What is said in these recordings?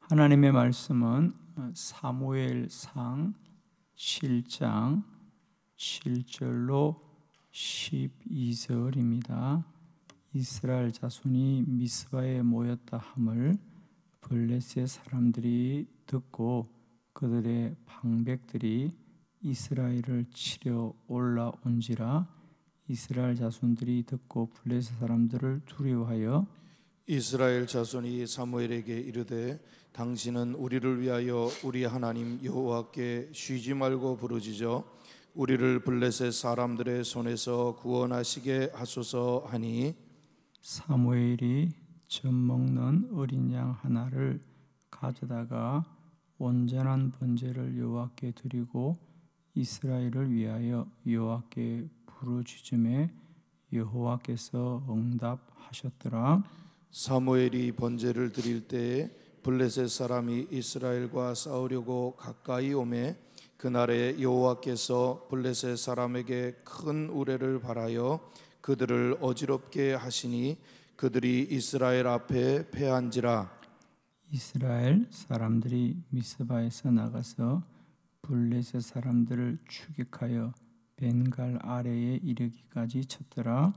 하나님의 말씀은 사무엘상 7장 7절로 12절입니다. 이스라엘 자손이 미스바에 모였다 함을 블레셋 사람들이 듣고 그들의 방백들이 이스라엘을 치려 올라온지라. 이스라엘 자손들이 듣고 블레셋 사람들을 두려워하여 이스라엘 자손이 사무엘에게 이르되 당신은 우리를 위하여 우리 하나님 여호와께 쉬지 말고 부르짖어 우리를 블레셋 사람들의 손에서 구원하시게 하소서 하니, 사무엘이 젖 먹는 어린 양 하나를 가져다가 온전한 번제를 여호와께 드리고 이스라엘을 위하여 여호와께 부르짖음에 여호와께서 응답하셨더라. 사무엘이 번제를 드릴 때에 블레셋 사람이 이스라엘과 싸우려고 가까이 오매 그날에 여호와께서 블레셋 사람에게 큰 우레를 발하여 그들을 어지럽게 하시니 그들이 이스라엘 앞에 패한지라. 이스라엘 사람들이 미스바에서 나가서 블레셋 사람들을 추격하여 벤갈 아래에 이르기까지 쳤더라.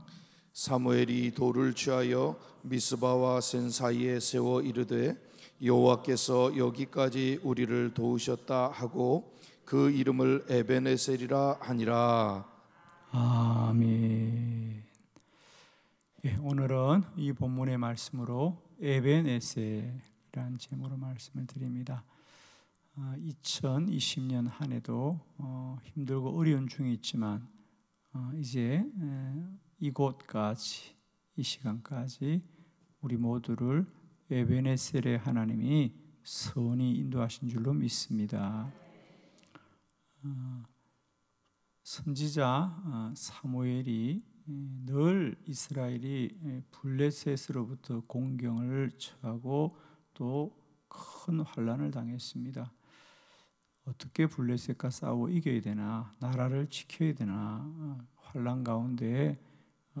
사무엘이 돌을 취하여 미스바와 센 사이에 세워 이르되 여호와께서 여기까지 우리를 도우셨다 하고 그 이름을 에벤에셀이라 하니라. 아멘. 오늘은 이 본문의 말씀으로 에벤에셀이라는 제목으로 말씀을 드립니다. 2020년 한 해도 힘들고 어려운 중에 있지만 이제 이곳까지, 이 시간까지 우리 모두를 에벤에셀의 하나님이 선히 인도하신 줄로 믿습니다. 선지자 사무엘이 늘 이스라엘이 블레셋으로부터 공경을 처하고 또 큰 환난을 당했습니다. 어떻게 블레셋과 싸워 이겨야 되나, 나라를 지켜야 되나, 환난 가운데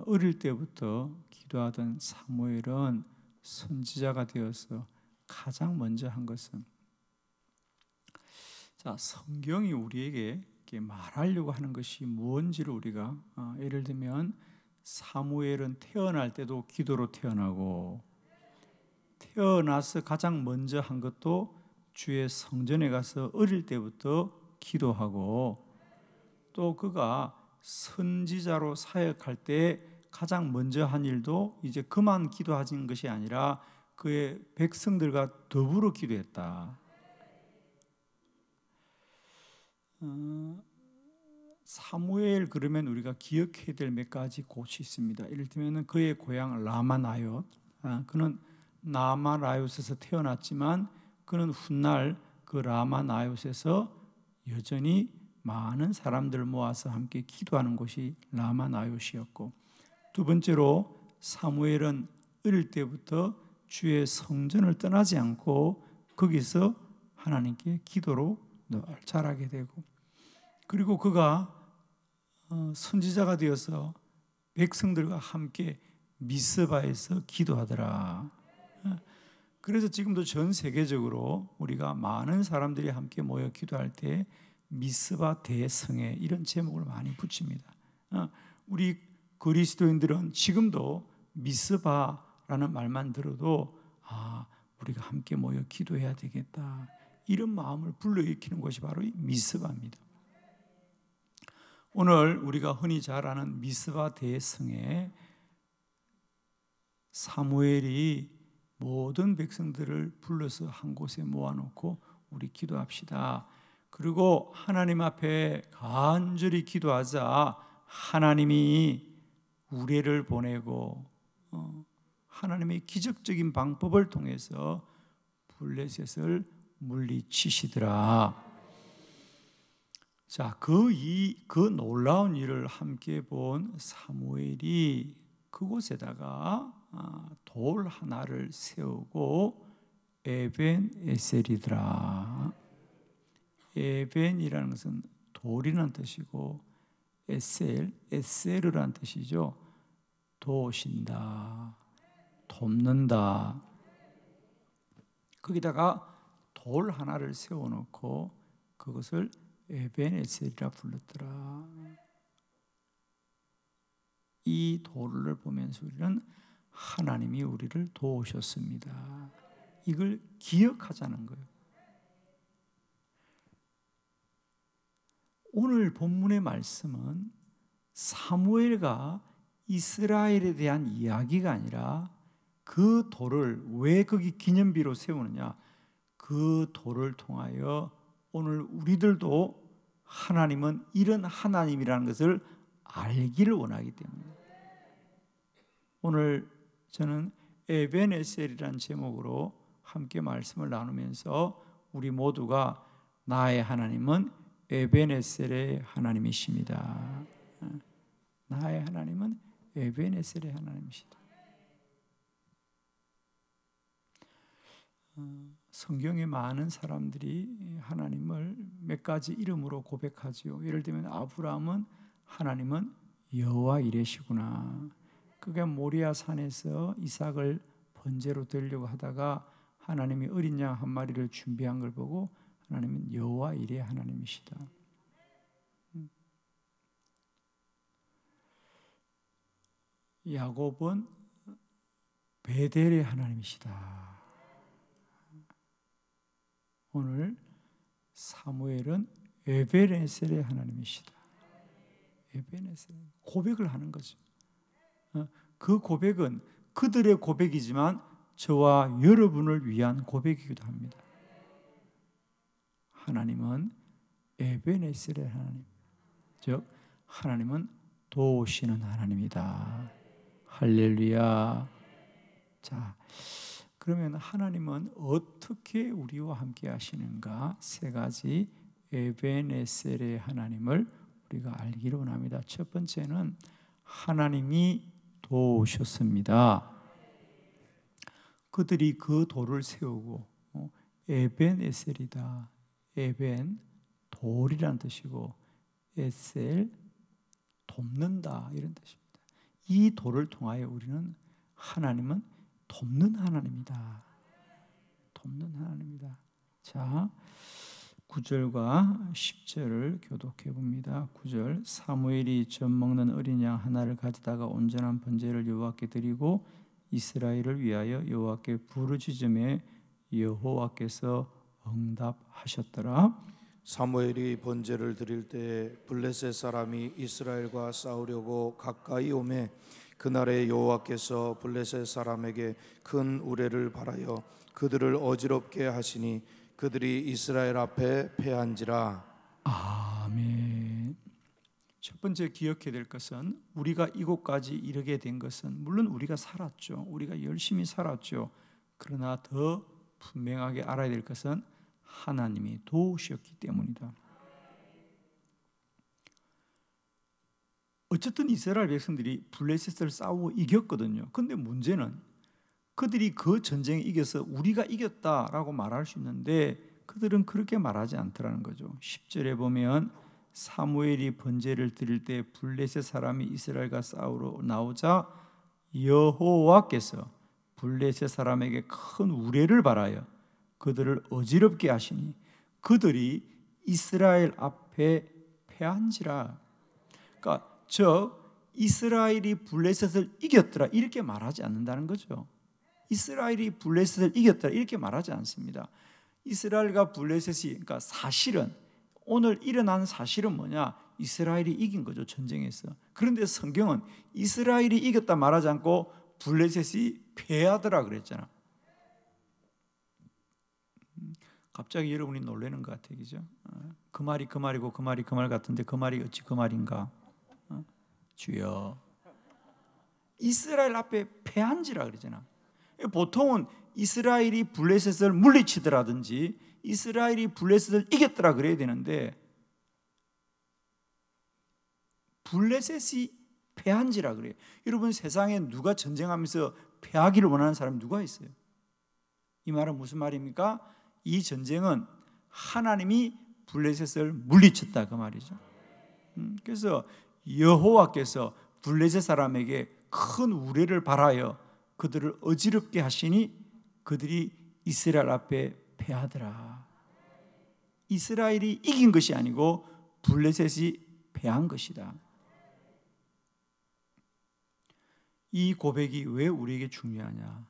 어릴 때부터 기도하던 사무엘은 선지자가 되어서 가장 먼저 한 것은, 성경이 우리에게 말하려고 하는 것이 무엇인지를 우리가 예를 들면 사무엘은 태어날 때도 기도로 태어나고 태어나서 가장 먼저 한 것도 주의 성전에 가서 어릴 때부터 기도하고 또 그가 선지자로 사역할 때 가장 먼저 한 일도 이제 그만 기도하는 것이 아니라 그의 백성들과 더불어 기도했다. 사무엘 그러면 우리가 기억해야 될 몇 가지 곳이 있습니다. 이를테면 그의 고향 라마나옳, 그는 라마나옳에서 태어났지만 그는 훗날 그 라마나옳에서 여전히 많은 사람들을 모아서 함께 기도하는 곳이 라마나옳이었고, 두 번째로 사무엘은 어릴 때부터 주의 성전을 떠나지 않고 거기서 하나님께 기도로 늘 자라게 되고, 그리고 그가 선지자가 되어서 백성들과 함께 미스바에서 기도하더라. 그래서 지금도 전 세계적으로 우리가 많은 사람들이 함께 모여 기도할 때 미스바 대성회 이런 제목을 많이 붙입니다. 우리 그리스도인들은 지금도 미스바라는 말만 들어도 우리가 함께 모여 기도해야 되겠다, 이런 마음을 불러일으키는 것이 바로 이 미스바입니다. 오늘 우리가 흔히 잘 아는 미스바 대성회, 사무엘이 모든 백성들을 불러서 한 곳에 모아놓고 우리 기도합시다. 그리고 하나님 앞에 간절히 기도하자 하나님이 우레를 보내고 하나님의 기적적인 방법을 통해서 블레셋을 물리치시더라. 자, 그 놀라운 일을 함께 본 사무엘이 그곳에다가 돌 하나를 세우고 에벤에셀이더라. 에벤이라는 것은 돌이라는 뜻이고 에셀이라는 뜻이죠. 도우신다, 돕는다. 거기다가 돌 하나를 세워놓고 그것을 에벤에셀이라 불렀더라. 이 돌을 보면서 우리는 하나님이 우리를 도우셨습니다. 이걸 기억하자는 거예요. 오늘 본문의 말씀은 사무엘과 이스라엘에 대한 이야기가 아니라 그 돌을 왜 거기 기념비로 세우느냐, 그 돌을 통하여 오늘 우리들도 하나님은 이런 하나님이라는 것을 알기를 원하기 때문에 오늘 저는 에벤에셀이라는 제목으로 함께 말씀을 나누면서 우리 모두가 나의 하나님은 에벤에셀의 하나님이십니다. 나의 하나님은 에벤에셀의 하나님이시다. 성경에 많은 사람들이 하나님을 몇 가지 이름으로 고백하지요. 예를 들면 아브라함은 하나님은 여호와 이레시구나. 그가 모리아 산에서 이삭을 번제로 드리려고 하다가 하나님이 어린 양 한 마리를 준비한 걸 보고 하나님은 여호와 이레 하나님이시다. 야곱은 베델의 하나님이시다. 오늘 사무엘은 에벤에셀의 하나님이시다. 에벤에셀 고백을 하는 거죠. 그 고백은 그들의 고백이지만 저와 여러분을 위한 고백이기도 합니다. 하나님은 에벤에셀의 하나님, 즉 하나님은 도우시는 하나님이다. 할렐루야. 자, 그러면 하나님은 어떻게 우리와 함께 하시는가? 세 가지 에벤에셀의 하나님을 우리가 알기를 원합니다. 첫 번째는 하나님이 도우셨습니다. 그들이 그 돌을 세우고 에벤에셀이다. 에벤 돌이라는 뜻이고 에셀 돕는다 이런 뜻입니다. 이 돌을 통하여 우리는 하나님은 돕는 하나님이다. 돕는 하나님이다. 자, 9절과 10절을 교독해 봅니다. 9절 사무엘이 젖 먹는 어린 양 하나를 가져다가 온전한 번제를 여호와께 드리고 이스라엘을 위하여 여호와께 부르짖음에 여호와께서 응답하셨더라. 사무엘이 번제를 드릴 때에 블레셋 사람이 이스라엘과 싸우려고 가까이 오매 그날에 여호와께서 블레셋 사람에게 큰 우레를 발하여 그들을 어지럽게 하시니 그들이 이스라엘 앞에 패한지라. 아멘. 첫 번째 기억해야 될 것은 우리가 이곳까지 이르게 된 것은 물론 우리가 살았죠. 우리가 열심히 살았죠. 그러나 더 분명하게 알아야 될 것은 하나님이 도우셨기 때문이다. 어쨌든 이스라엘 백성들이 블레셋을 싸우고 이겼거든요. 그런데 문제는 그들이 그 전쟁에 이겨서 우리가 이겼다라고 말할 수 있는데 그들은 그렇게 말하지 않더라는 거죠. 10절에 보면 사무엘이 번제를 드릴 때 블레셋 사람이 이스라엘과 싸우러 나오자 여호와께서 블레셋 사람에게 큰 우레를 발하여 그들을 어지럽게 하시니 그들이 이스라엘 앞에 패한지라. 그러니까 즉 이스라엘이 블레셋을 이겼더라 이렇게 말하지 않는다는 거죠. 이스라엘이 블레셋을 이겼더라 이렇게 말하지 않습니다. 이스라엘과 블레셋이 그러니까 사실은 오늘 일어난 사실은 뭐냐? 이스라엘이 이긴 거죠, 전쟁에서. 그런데 성경은 이스라엘이 이겼다 말하지 않고 블레셋이 패하더라 그랬잖아. 갑자기 여러분이 놀라는 것 같아요, 그죠? 그 말이 그 말이고 그 말이 그 말 같은데 그 말이 어찌 그 말인가? 주여, 이스라엘 앞에 패한지라 그러잖아. 보통은 이스라엘이 블레셋을 물리치더라든지 이스라엘이 블레셋을 이겼더라 그래야 되는데 블레셋이 패한지라 그래요. 여러분, 세상에 누가 전쟁하면서 패하기를 원하는 사람이 누가 있어요? 이 말은 무슨 말입니까? 이 전쟁은 하나님이 블레셋을 물리쳤다 그 말이죠. 그래서 여호와께서 블레셋 사람에게 큰 우레를 발하여 그들을 어지럽게 하시니 그들이 이스라엘 앞에 패하더라. 이스라엘이 이긴 것이 아니고 블레셋이 패한 것이다. 이 고백이 왜 우리에게 중요하냐?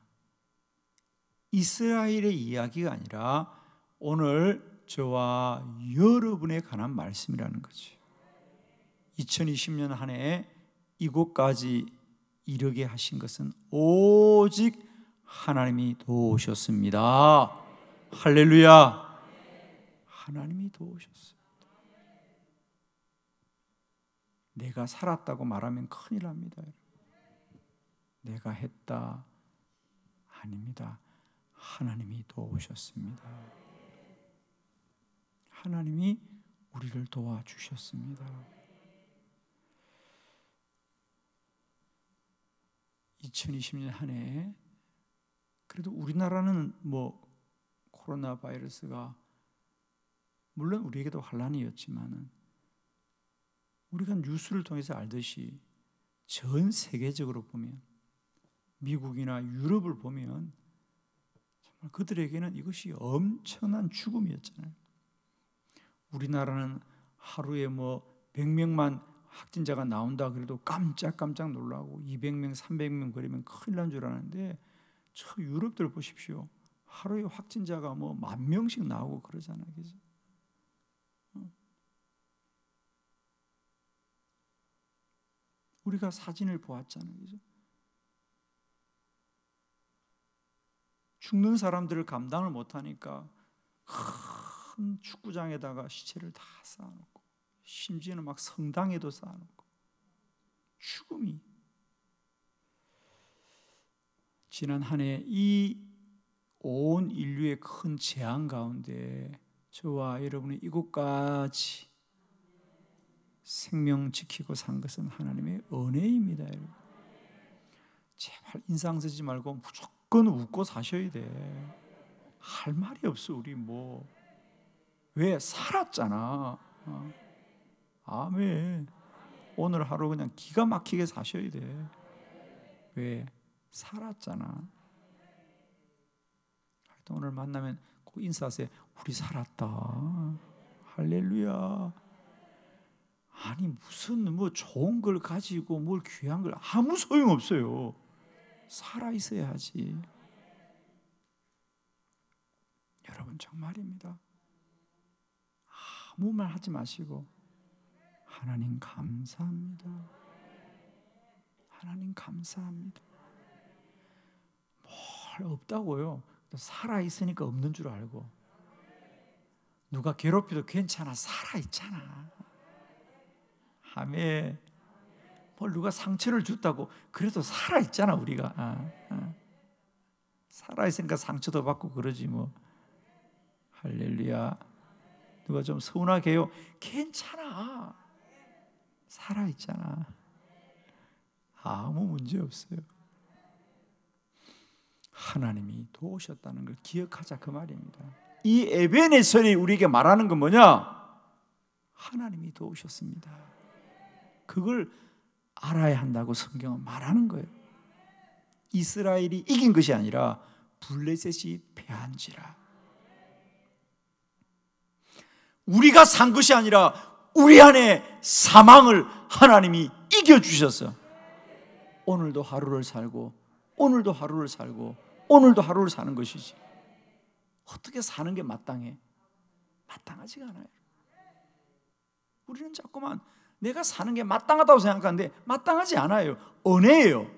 이스라엘의 이야기가 아니라 오늘 저와 여러분에 관한 말씀이라는 거죠. 2020년 한 해 이곳까지 이르게 하신 것은 오직 하나님이 도우셨습니다. 할렐루야. 하나님이 도우셨어요. 내가 살았다고 말하면 큰일 납니다. 내가 했다. 아닙니다. 하나님이 도우셨습니다. 하나님이 우리를 도와주셨습니다. 2020년 한 해 그래도 우리나라는 코로나 바이러스가 물론 우리에게도 환란이었지만은 우리가 뉴스를 통해서 알듯이 전 세계적으로 보면 미국이나 유럽을 보면 정말 그들에게는 이것이 엄청난 죽음이었잖아요. 우리나라는 하루에 100명만 확진자가 나온다 그래도 깜짝 놀라고 200명, 300명 그러면 큰일 난 줄 아는데 저 유럽들 보십시오. 하루에 확진자가 10,000명씩 나오고 그러잖아요. 그죠? 우리가 사진을 보았잖아요. 그죠? 죽는 사람들을 감당을 못하니까 큰 축구장에다가 시체를 다 쌓아놓고 심지어는 막 성당에도 쌓아놓고 죽음이 지난 한 해 이 온 인류의 큰 재앙 가운데 저와 여러분이 이곳까지 생명 지키고 산 것은 하나님의 은혜입니다. 여러분. 제발 인상 쓰지 말고 무조건 웃고 사셔야 돼. 할 말이 없어. 우리 왜 살았잖아. 아멘. 오늘 하루 그냥 기가 막히게 사셔야 돼. 왜? 살았잖아. 오늘 만나면 꼭 인사하세요. 우리 살았다. 할렐루야. 아니 무슨 좋은 걸 가지고 뭘 귀한 걸 아무 소용없어요. 살아 있어야 하지. 여러분 정말입니다. 아무 말 하지 마시고 하나님 감사합니다. 하나님 감사합니다. 뭘 없다고요. 살아있으니까 없는 줄 알고 누가 괴롭혀도 괜찮아. 살아있잖아. 아멘. 누가 상처를 줬다고 그래도 살아있잖아. 우리가 살아있으니까 상처도 받고 그러지 할렐루야. 누가 좀 서운하게 해요. 괜찮아. 살아있잖아. 아무 문제 없어요. 하나님이 도우셨다는 걸 기억하자 그 말입니다. 이 에베네셀이 우리에게 말하는 건 뭐냐? 하나님이 도우셨습니다. 그걸 알아야 한다고 성경은 말하는 거예요. 이스라엘이 이긴 것이 아니라 블레셋이 패한지라. 우리가 산 것이 아니라 우리 안에 사망을 하나님이 이겨주셔서 오늘도 하루를 살고 오늘도 하루를 살고 오늘도 하루를 사는 것이지. 어떻게 사는 게 마땅해? 마땅하지가 않아요. 우리는 자꾸만 내가 사는 게 마땅하다고 생각하는데 마땅하지 않아요. 은혜예요.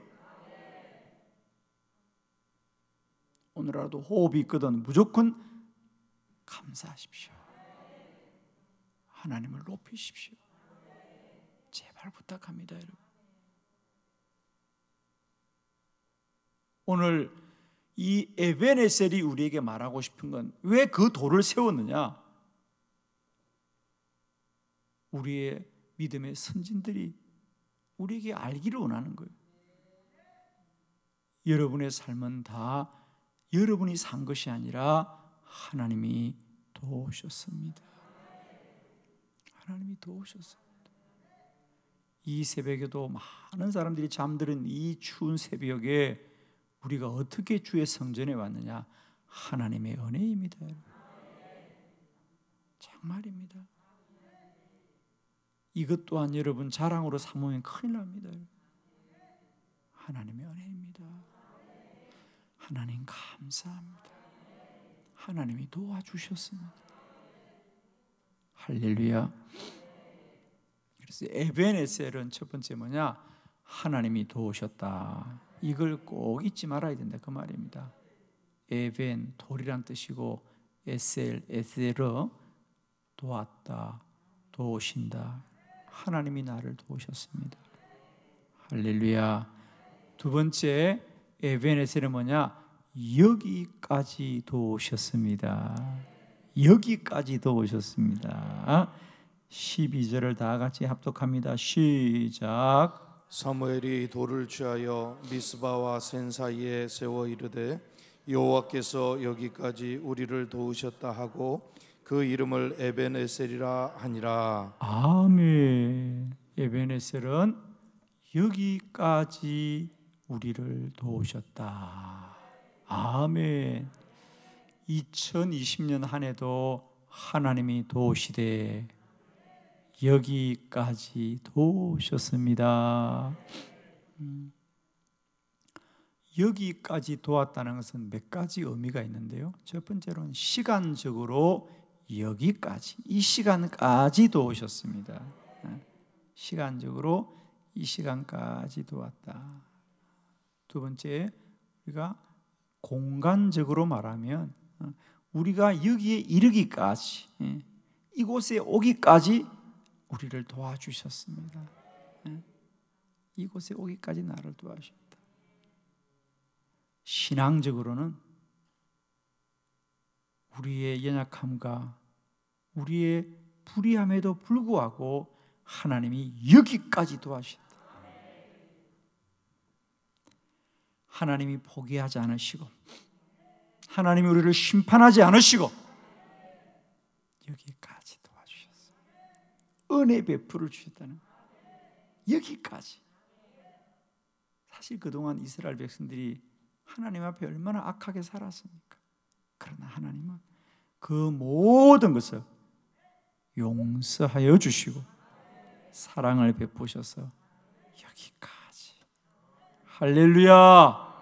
오늘 하루도 호흡이 있거든 무조건 감사하십시오. 하나님을 높이십시오. 제발 부탁합니다, 여러분. 오늘 이 에베네셀이 우리에게 말하고 싶은 건 왜 그 돌을 세웠느냐? 우리의 믿음의 선진들이 우리에게 알기를 원하는 거예요. 여러분의 삶은 다 여러분이 산 것이 아니라 하나님이 도우셨습니다. 하나님이 도우셨습니다. 이 새벽에도 많은 사람들이 잠드는 이 추운 새벽에 우리가 어떻게 주의 성전에 왔느냐? 하나님의 은혜입니다. 정말입니다. 이것 또한 여러분 자랑으로 삼으면 큰일 납니다. 하나님의 은혜입니다. 하나님 감사합니다. 하나님이 도와주셨습니다. 할렐루야. 그래서 에벤에셀은 첫 번째 뭐냐? 하나님이 도우셨다. 이걸 꼭 잊지 말아야 된다 그 말입니다. 에벤 돌이란 뜻이고 에셀 에셀어 도왔다, 도우신다. 하나님이 나를 도우셨습니다. 할렐루야. 두 번째 에벤에셀은 뭐냐? 여기까지 도우셨습니다. 여기까지 도우셨습니다. 12절을 다 같이 합독합니다. 시작. 사무엘이 돌을 취하여 미스바와 센 사이에 세워 이르되 여호와께서 여기까지 우리를 도우셨다 하고 그 이름을 에벤에셀이라 하니라. 아멘. 에벤에셀은 여기까지 우리를 도우셨다. 아멘. 2020년 한 해도 하나님이 도우시되 여기까지 도우셨습니다. 여기까지 도왔다는 것은 몇 가지 의미가 있는데요. 첫 번째로는 시간적으로 여기까지, 이 시간까지 도우셨습니다. 시간적으로 이 시간까지 도왔다. 두 번째, 우리가 공간적으로 말하면 우리가 여기에 이르기까지, 이곳에 오기까지 우리를 도와주셨습니다. 이곳에 오기까지 나를 도와주셨다. 신앙적으로는 우리의 연약함과 우리의 불의함에도 불구하고 하나님이 여기까지 도와주셨다. 하나님이 포기하지 않으시고 하나님이 우리를 심판하지 않으시고 여기까지 도와주셨어요. 은혜 베풀어 주셨다는 여기까지. 사실 그동안 이스라엘 백성들이 하나님 앞에 얼마나 악하게 살았습니까? 그러나 하나님은 그 모든 것을 용서하여 주시고 사랑을 베푸셔서 여기까지. 할렐루야.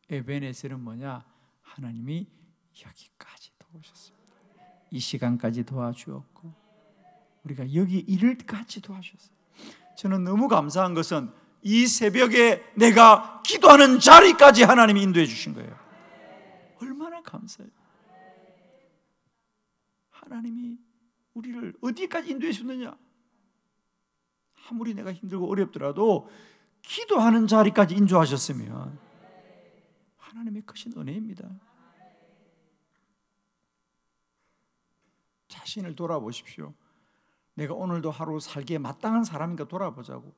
에벤에셀은 뭐냐? 하나님이 여기까지 도우셨습니다. 이 시간까지 도와주었고 우리가 여기 이를까지 도와주셨어요. 저는 너무 감사한 것은 이 새벽에 내가 기도하는 자리까지 하나님이 인도해 주신 거예요. 얼마나 감사해요. 하나님이 우리를 어디까지 인도해 주느냐? 아무리 내가 힘들고 어렵더라도 기도하는 자리까지 인도하셨으면 하나님의 크신 은혜입니다. 자신을 돌아보십시오. 내가 오늘도 하루 살기에 마땅한 사람인가 돌아보자고.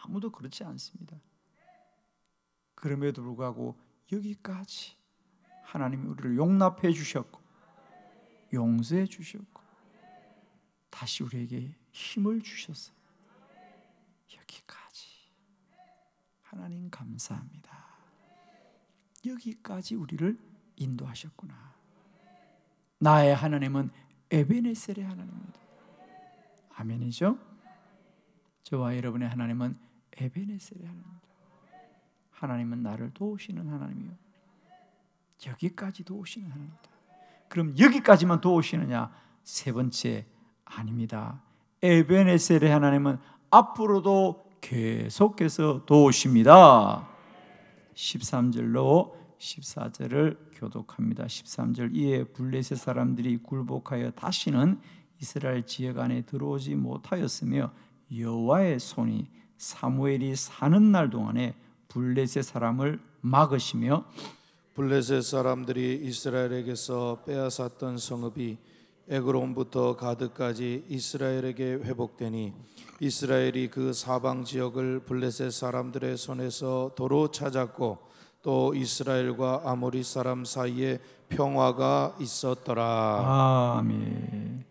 아무도 그렇지 않습니다. 그럼에도 불구하고 여기까지 하나님이 우리를 용납해 주셨고 용서해 주셨고 다시 우리에게 힘을 주셨어요. 여기까지. 하나님 감사합니다. 여기까지 우리를 인도하셨구나. 나의 하나님은 에벤에셀의 하나님입니다. 아멘이죠? 저와 여러분의 하나님은 에벤에셀의 하나님입니다. 하나님은 나를 도우시는 하나님이요 여기까지 도우시는 하나님입니다. 그럼 여기까지만 도우시느냐? 세 번째, 아닙니다. 에벤에셀의 하나님은 앞으로도 계속해서 도우십니다. 13절로 14절을 교독합니다. 13절, 이에 블레셋 사람들이 굴복하여 다시는 이스라엘 지역 안에 들어오지 못하였으며 여호와의 손이 사무엘이 사는 날 동안에 블레셋 사람을 막으시며 블레셋 사람들이 이스라엘에게서 빼앗았던 성읍이 에그론부터 가드까지 이스라엘에게 회복되니 이스라엘이 그 사방 지역을 블레셋 사람들의 손에서 도로 찾았고 또 이스라엘과 아모리 사람 사이에 평화가 있었더라. 아멘.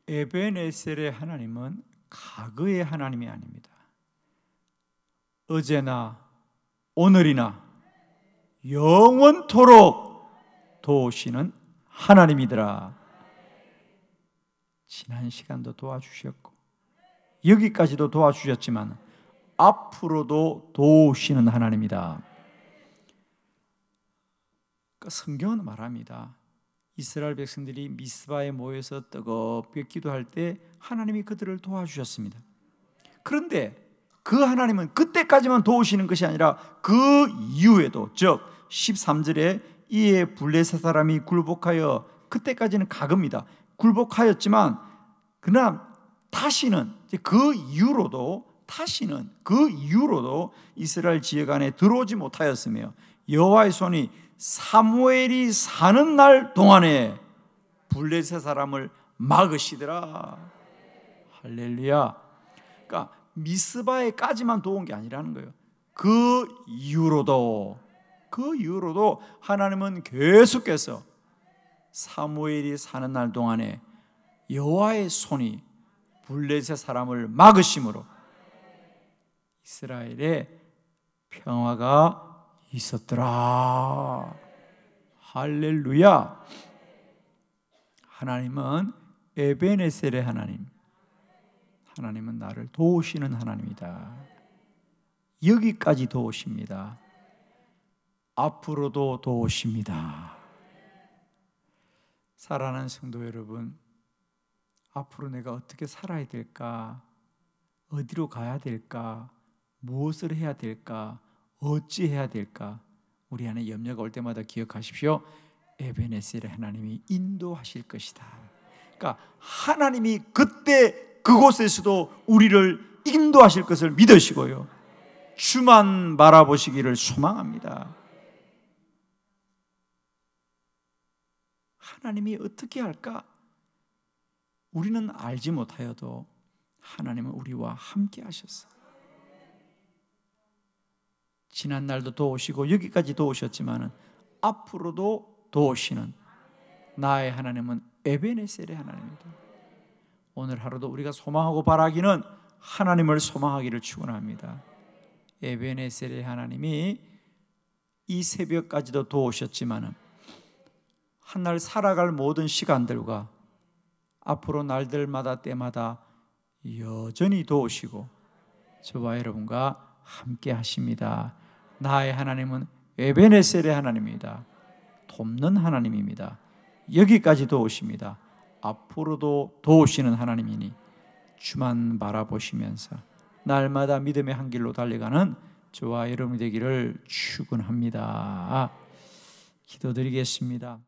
에벤에셀의 하나님은 과거의 하나님이 아닙니다. 어제나 오늘이나 영원토록 도우시는 하나님이더라. 지난 시간도 도와주셨고 여기까지도 도와주셨지만 앞으로도 도우시는 하나님이다. 성경은 말합니다. 이스라엘 백성들이 미스바에 모여서 뜨겁게 기도할 때 하나님이 그들을 도와주셨습니다. 그런데 그 하나님은 그때까지만 도우시는 것이 아니라 그 이후에도, 즉 13절에 이에 블레셋 사람이 굴복하여, 그때까지는 가급니다. 굴복하였지만 그러나 다시는 그 이후로도 이스라엘 지역 안에 들어오지 못하였으며 여호와의 손이 사무엘이 사는 날 동안에 블레셋 사람을 막으시더라. 할렐루야. 그러니까 미스바에까지만 도운 게 아니라는 거예요. 그 이후로도 하나님은 계속해서 사무엘이 사는 날 동안에 여호와의 손이 블레셋 사람을 막으심으로 이스라엘에 평화가 있었더라. 할렐루야. 하나님은 에베네셀의 하나님, 하나님은 나를 도우시는 하나님이다. 여기까지 도우십니다. 앞으로도 도우십니다. 사랑하는 성도 여러분, 앞으로 내가 어떻게 살아야 될까? 어디로 가야 될까? 무엇을 해야 될까? 어찌 해야 될까? 우리 안에 염려가 올 때마다 기억하십시오. 에베네셀의 하나님이 인도하실 것이다. 그러니까 하나님이 그때 그곳에서도 우리를 인도하실 것을 믿으시고요, 주만 바라보시기를 소망합니다. 하나님이 어떻게 할까? 우리는 알지 못하여도 하나님은 우리와 함께 하셨어요. 지난 날도 도우시고 여기까지 도우셨지만 앞으로도 도우시는 나의 하나님은 에베네셀의 하나님입니다. 오늘 하루도 우리가 소망하고 바라기는 하나님을 소망하기를 축원합니다. 에베네셀의 하나님이 이 새벽까지도 도우셨지만 한날 살아갈 모든 시간들과 앞으로 날들마다 때마다 여전히 도우시고 저와 여러분과 함께 하십니다. 나의 하나님은 에베네셀의 하나님입니다. 돕는 하나님입니다. 여기까지 도우십니다. 앞으로도 도우시는 하나님이니 주만 바라보시면서 날마다 믿음의 한 길로 달려가는 저와 여러분이 되기를 축원합니다. 기도드리겠습니다.